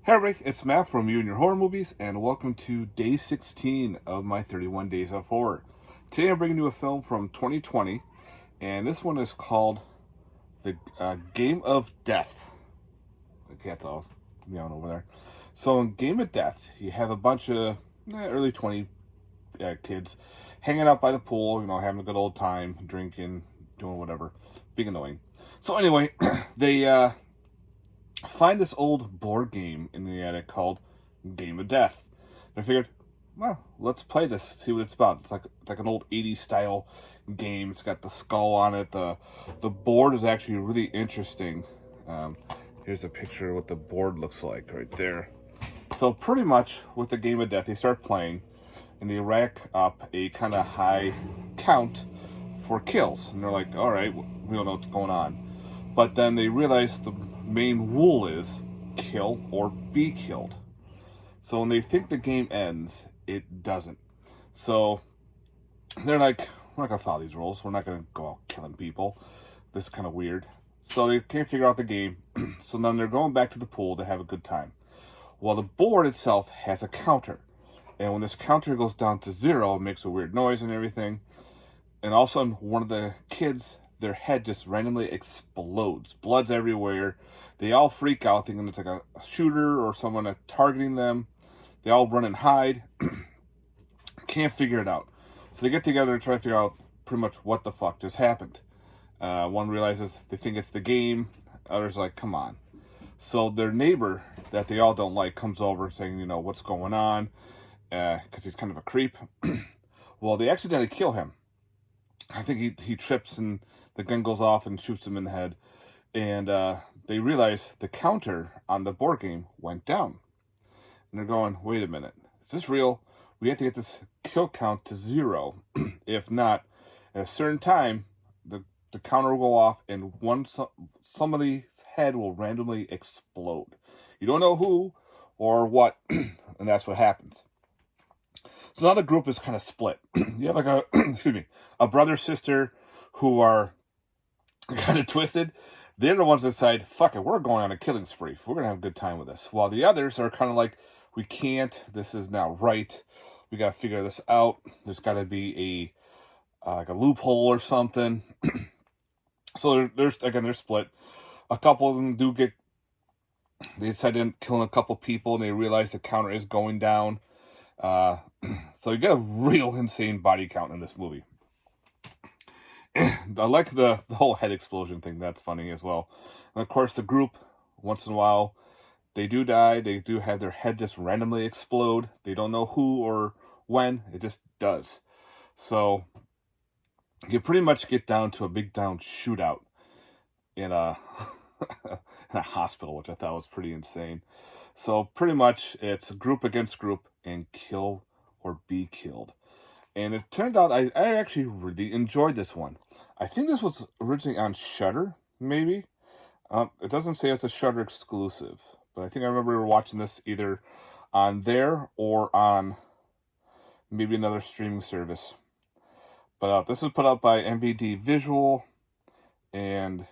Hey everybody, it's Matt from You and Your Horror Movies, and welcome to day 16 of my 31 Days of Horror. Today I'm bringing you a film from 2020, and this one is called The Game of Death. I can't tell, it's meowing over there. So in Game of Death, you have a bunch of early 20 kids hanging out by the pool, having a good old time, drinking, doing whatever, being annoying. So anyway, they find this old board game in the attic called Game of Death. And I figured, well, let's play this, see what it's about. It's like an old 80s style game. It's got the skull on it. The board is actually really interesting. Here's a picture of what the board looks like right there. So pretty much with the Game of Death, they start playing, and they rack up a kind of high count for kills. And they're like, all right, we don't know what's going on. But then they realize the main rule is kill or be killed. So when they think the game ends, it doesn't. So they're like, we're not going to follow these rules. We're not going to go out killing people. This is kind of weird. So they can't figure out the game. So then they're going back to the pool to have a good time. Well, the board itself has a counter. And when this counter goes down to 0, it makes a weird noise and everything. And all of a sudden, one of the kids, their head just randomly explodes. Blood's everywhere. They all freak out, thinking it's like a shooter or someone targeting them. They all run and hide. Can't figure it out. So they get together to try to figure out pretty much what the fuck just happened. One realizes they think it's the game. Others like, come on. So their neighbor that they all don't like comes over saying, what's going on? Because he's kind of a creep. Well, they accidentally kill him. I think he trips and the gun goes off and shoots him in the head. And they realize the counter on the board game went down. And they're going, wait a minute, is this real? We have to get this kill count to 0. If not, at a certain time, the counter will go off and somebody's head will randomly explode. You don't know who or what, and that's what happens. So now the group is kind of split. You have like a brother, sister who are kind of twisted. They're the ones that decide, fuck it, we're going on a killing spree. We're going to have a good time with this. While the others are kind of like, we can't, this is not right. We got to figure this out. There's got to be like a loophole or something. So they're split. A couple of them they decide to kill a couple people, and they realize the counter is going down. So you get a real insane body count in this movie. I like the whole head explosion thing. That's funny as well. And of course, the group, once in a while, they do die. They do have their head just randomly explode. They don't know who or when. It just does. So you pretty much get down to a big down shootout in a in a hospital, which I thought was pretty insane. So pretty much it's group against group and kill or be killed. And it turned out I actually really enjoyed this one. I think this was originally on Shudder, maybe. It doesn't say it's a Shudder exclusive, but I think I remember watching this either on there or on maybe another streaming service. But this was put out by MVD Visual and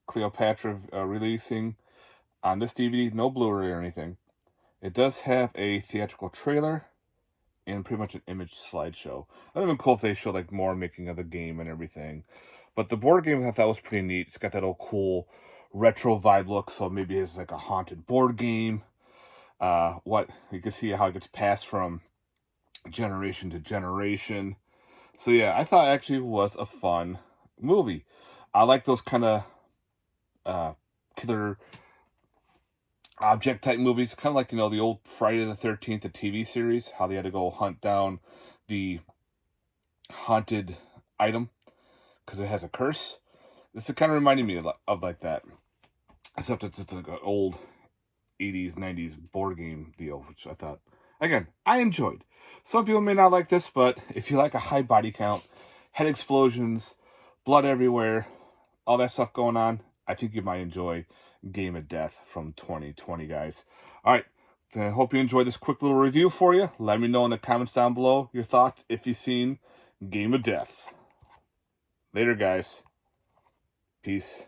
Cleopatra releasing on this DVD, no Blu-ray or anything. It does have a theatrical trailer and pretty much an image slideshow. That would have been cool if they showed like more making of the game and everything. But the board game I thought was pretty neat. It's got that old cool retro vibe look, so maybe it's like a haunted board game. What you can see how it gets passed from generation to generation. So yeah, I thought it actually was a fun movie. I like those kind of killer object type movies, kind of like the old Friday the 13th, the TV series, how they had to go hunt down the haunted item because it has a curse. This is kind of reminding me of like that, except it's like an old 80s 90s board game deal, which I thought, again, I enjoyed. Some people may not like this, but if you like a high body count, head explosions, blood everywhere, all that stuff going on, I think you might enjoy Game of Death from 2020, guys. All right, so I hope you enjoyed this quick little review for you. Let me know in the comments down below your thoughts if you've seen Game of Death. Later, guys. Peace.